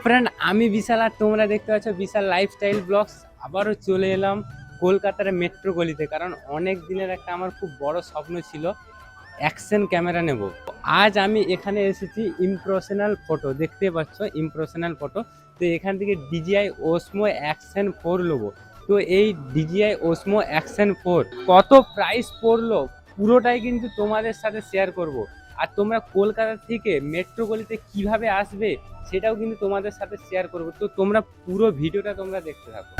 Friend, আমি বিশাল আর তোমরা দেখতে পাচ্ছ বিশাল লাইফস্টাইল ব্লগস। আবারও চলে এলাম কলকাতার মেট্রো গলিতে, কারণ অনেক দিনের একটা আমার খুব বড় স্বপ্ন ছিল অ্যাকশন ক্যামেরা নেব। আজ আমি এখানে এসেছি ইমপ্রেশনাল ফটো, দেখতে পাচ্ছ ইমপ্রেশনাল ফটো। তো এখান থেকে ডিজিআই ওসমো অ্যাকশন 4 নেবো। তো এই ডিজিআই ওসমো অ্যাকশন 4 কত প্রাইস পড়লো পুরোটাই কিন্তু তোমাদের সাথে শেয়ার করব। আর তোমরা কলকাতা থেকে মেট্রো গলিতে কিভাবে আসবে সেটাও কিন্তু তোমাদের সাথে শেয়ার করব। তো তোমরা পুরো ভিডিওটা তোমরা দেখতে থাকো।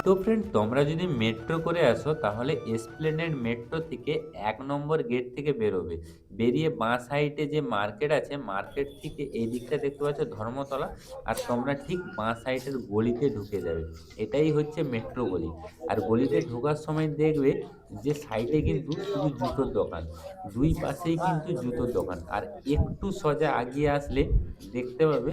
তো ফ্রেন্ড, তোমরা যদি মেট্রো করে আসো তাহলে এসপ্লেনেড মেট্রো থেকে 1 নম্বর গেট থেকে বেরোবে। বেরিয়ে বাঁ সাইডে যে মার্কেট আছে, মার্কেট থেকে এই দিকটা দেখতে পাচ্ছ ধর্মতলা, আর তোমরা ঠিক বাঁ সাইডের গলিতে ঢুকে যাবে। এটাই হচ্ছে মেট্রো গলি। আর গলিতে ঢোকার সময় দেখবে যে সাইডে কিন্তু শুধু জুতোর দোকান, দুই পাশেই কিন্তু জুতোর দোকান। আর একটু সোজা আগিয়ে আসলে দেখতে পাবে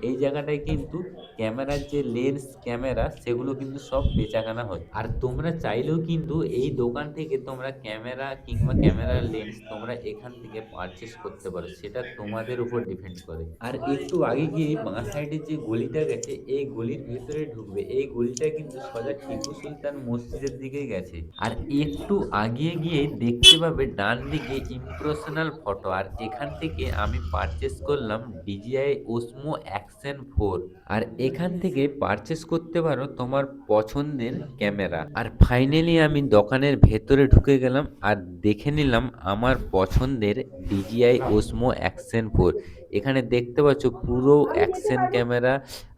এই জায়গাটায় কিন্তু ক্যামেরার যে লেন্স ক্যামেরা সেগুলো কিন্তু সব বেচাকেনা হয়। আর তোমরা চাইলেও কিন্তু এই দোকান থেকে তোমরা ক্যামেরা কিংবা ক্যামেরার লেন্স তোমরা এখান থেকে পারচেস করতে পারো, সেটা তোমাদের উপর ডিপেন্ড করে। আর একটু আগে গিয়ে বাঁ সাইডে যে গলিটা গেছে, এই গলির ভেতরে ঢুকবে। এই গলিটা কিন্তু সোজা টিপু সুলতান মসজিদের দিকে গেছে। আর একটু আগিয়ে গিয়ে দেখতে পাবে ডান দিকে ইমপ্রেশনাল ফটো। আর এখান থেকে আমি পারচেস করলাম ডিজিআই ওসমো অ্যাকশন 4। আর এখান থেকে পারচেস করতে পারো তোমার পছন্দের ক্যামেরা। আর ফাইনালি আমি দোকানের ভেতরে ঢুকে গেলাম আর দেখে নিলাম আমার পছন্দের ডিজিআই ওসমো অ্যাকশন 4। এখানে দেখতে পাচ্ছ পুরো অ্যাকশন ক্যামেরা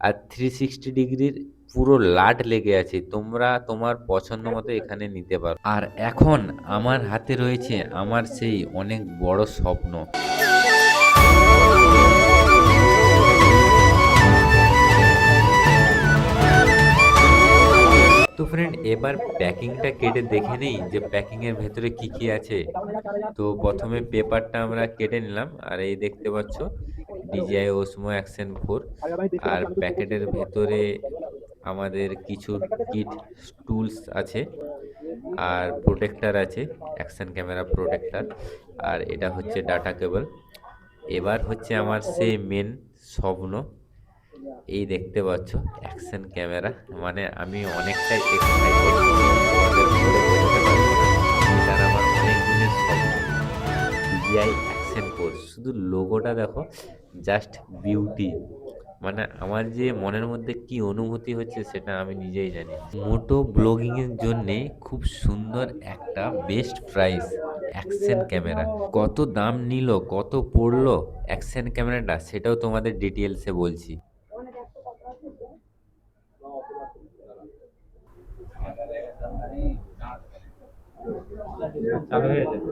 আর 360 ডিগ্রির পুরো লাট লেগে আছে। তোমরা তোমার পছন্দ মতো এখানে নিতে পারো। আর এখন আমার হাতে রয়েছে আমার সেই অনেক বড় স্বপ্ন। তো ফ্রেন্ড, এবার প্যাকিংটা কেটে দেখে নেই যে প্যাকিং এর ভেতরে কি কি আছে। তো প্রথমে পেপারটা আমরা কেটে নিলাম, আর এই দেখতে পাচ্ছ ডিজিআই ওসমো অ্যাকশন 4। আর প্যাকেটের ভেতরে আমাদের কিছু কিট টুলস আছে, আর প্রোটেক্টর আছে, অ্যাকশন ক্যামেরা প্রোটেক্টর। আর এটা হচ্ছে ডাটা কেবল। এবার হচ্ছে আমার সেই মেন স্বপ্ন, এই দেখতে পাচ্ছ অ্যাকশন ক্যামেরা। মানে আমি অনেকটাই এক্সাইটেড, তোমাদের বলে বোঝাতে পারবো না। এটা আমার অনেক দিনের স্বপ্ন, ডিজিআই অ্যাকশন 4। শুধু লোগোটা দেখো, জাস্ট বিউটি। মানে আমার যে মনের মধ্যে কি অনুভূতি হচ্ছে সেটা আমি নিজেই জানি। মোটো ব্লগিং এর জন্য খুব সুন্দর একটা বেস্ট প্রাইস অ্যাকশন ক্যামেরা। কত দাম নিল, কত পড়লো অ্যাকশন ক্যামেরাটা, সেটাও তোমাদের ডিটেলসে বলছি। চালু হয়ে যাবে।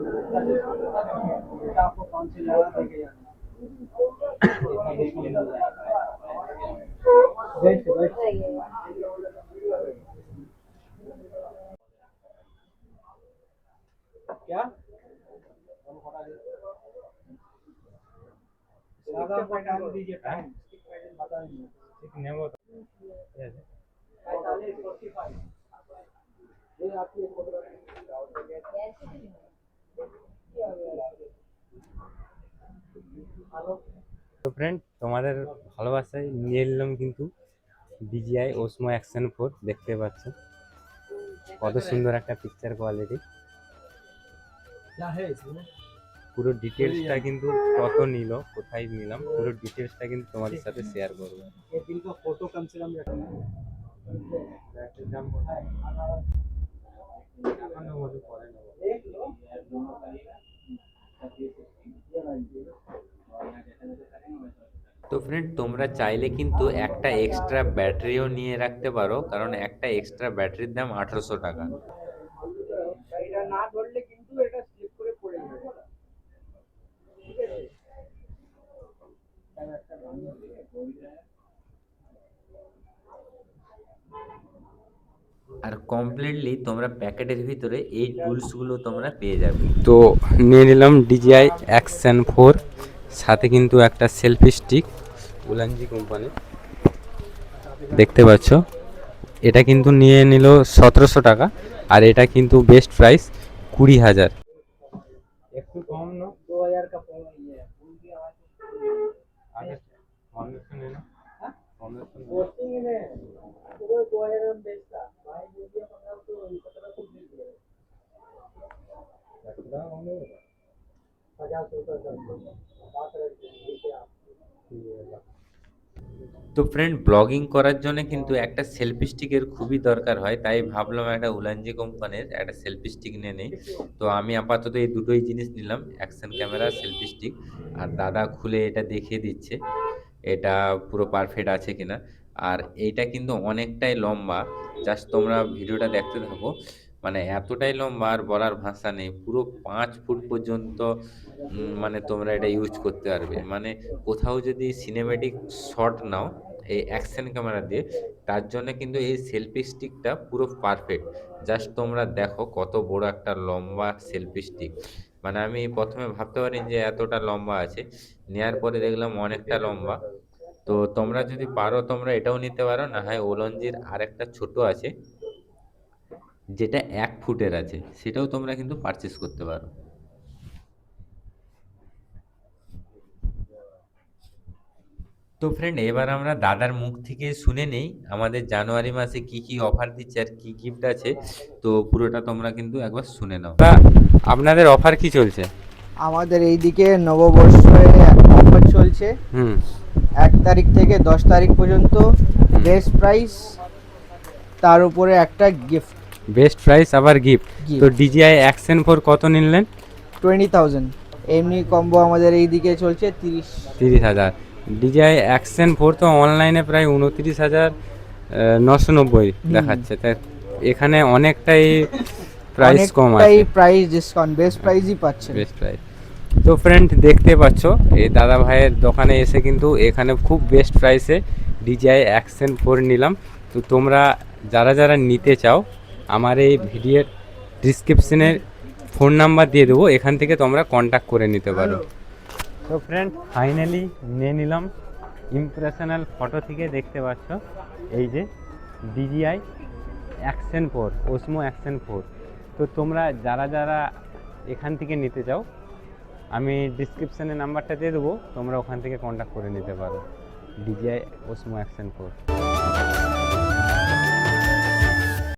क्या ज्यादा टाइम दीजिए, टाइम बता दीजिए। ठीक नहीं वो तो ये है 45 ये आपकी তো ফ্রেন্ড, তোমাদের ভালোবাসায় নিয়ে এলাম কিন্তু ডিজিআই ওসমো অ্যাকশন 4। দেখতে পাচ্ছ কত সুন্দর একটা পিকচার কোয়ালিটি। পুরো ডিটেলসটা কিন্তু কত নিল, কোথায় নিলাম, পুরো ডিটেলসটা কিন্তু তোমাদের সাথে শেয়ার করবো। ফটো কম সে কম রাখনা। তো ফ্রেন্ড, তোমরা চাইলে কিন্তু একটা এক্সট্রা ব্যাটারিও নিয়ে রাখতে পারো, কারণ একটা এক্সট্রা ব্যাটারির দাম 1800 টাকা। এটা না ধরলে কিন্তু এটা স্লিপ করে পড়ে যাবে। ঠিক আছে, আর কমপ্লিটলি তোমরা প্যাকেটের ভিতরে এই টুলসগুলো তোমরা পেয়ে যাবে। তো নিয়ে নিলাম ডিজিআই অ্যাকশন 4, সাথে কিন্তু একটা সেলফি স্টিক উলানজি কোম্পানি। দেখতে পাচ্ছ এটা কিন্তু নিয়ে নিল 1700 টাকা, আর এটা কিন্তু বেস্ট প্রাইস 20,000। একটু কম না 2000 का फोन ये है, फूल की आवाज आगे 1 मिनट लेना। তো ফ্রেন্ড, ব্লগিং করার জন্য কিন্তু একটা সেলফি স্টিকের খুবই দরকার হয়, তাই ভাবলাম একটা উলানজি কোম্পানির একটা সেলফি স্টিক নিয়ে নেই। তো আমি আপাতত এই দুটোই জিনিস নিলাম, অ্যাকশন ক্যামেরা, সেলফি স্টিক। আর দাদা খুলে এটা দেখিয়ে দিচ্ছে এটা পুরো পারফেক্ট আছে কিনা। আর এইটা কিন্তু অনেকটাই লম্বা, জাস্ট তোমরা ভিডিওটা দেখতে থাকো। মানে এতটাই লম্বা আর বলার ভাষা নেই, পুরো 5 ফুট পর্যন্ত। মানে তোমরা এটা ইউজ করতে পারবে, মানে কোথাও যদি সিনেমেটিক শট নাও এই অ্যাকশন ক্যামেরা দিয়ে, তার জন্য কিন্তু এই সেলফি স্টিকটা পুরো পারফেক্ট। জাস্ট তোমরা দেখো কত বড় একটা লম্বা সেলফি স্টিক। মানে আমি প্রথমে ভাবতে পারিনি যে এতটা লম্বা আছে, নেয়ার পরে দেখলাম অনেকটা লম্বা। তো তোমরা যদি পারো তোমরা এটাও নিতে পারো, না হয় ওলনজির আরেকটা ছোট আছে যেটা 1 ফুটের আছে, সেটাও তোমরা কিন্তু পারচেস করতে পারো। তো ফ্রেন্ড, এবার আমরা দাদার মুখ থেকে শুনে নেই আমাদের জানুয়ারি মাসে কি কি অফার দিচ্ছে আর কি গিফট আছে। তো পুরোটা তোমরা কিন্তু একবার শুনে নাও। তা আপনাদের অফার কি চলছে? আমাদের এইদিকে নববর্ষে অফার চলছে। হুম 1 তারিখ থেকে 10 তারিখ পর্যন্ত বেস্ট প্রাইস, তার উপরে একটা গিফট। বেস্ট প্রাইস আবার গিফট। তো DJI অ্যাকশন 4 কত নিলেন? 20,000। এমনি কম্বো আমাদের এইদিকে চলছে 30। 30,000। DJI অ্যাকশন 4 তো অনলাইনে প্রায় 29,990 দেখাচ্ছে, তাই এখানে অনেকটাই প্রাইস কম অনেকটাই আছে। প্রাইস ডিসকাউন্ট, বেস্ট প্রাইসই পাচ্ছেন। Best price. তো ফ্রেন্ড, দেখতে পাচ্ছ এই দাদা ভাইয়ের দোকানে এসে কিন্তু এখানে খুব বেস্ট প্রাইসে DJI অ্যাকশন 4 নিলাম। তো তোমরা যারা যারা নিতে চাও, আমার এই ভিডিওর ডিসক্রিপশনের ফোন নাম্বার দিয়ে দেবো, এখান থেকে তোমরা কন্ট্যাক্ট করে নিতে পারো। তো ফ্রেন্ড, ফাইনালি নিয়ে নিলাম। ইমপ্রেশনাল ফটো থেকে দেখতে পাচ্ছ এই যে DJI অ্যাকশন 4, ওসমো অ্যাকশন 4। তো তোমরা যারা যারা এখান থেকে নিতে চাও, আমি ডিসক্রিপশানে নাম্বারটা দিয়ে দেবো, তোমরা ওখান থেকে কন্ট্যাক্ট করে নিতে পারো। DJI ওসমো action 4।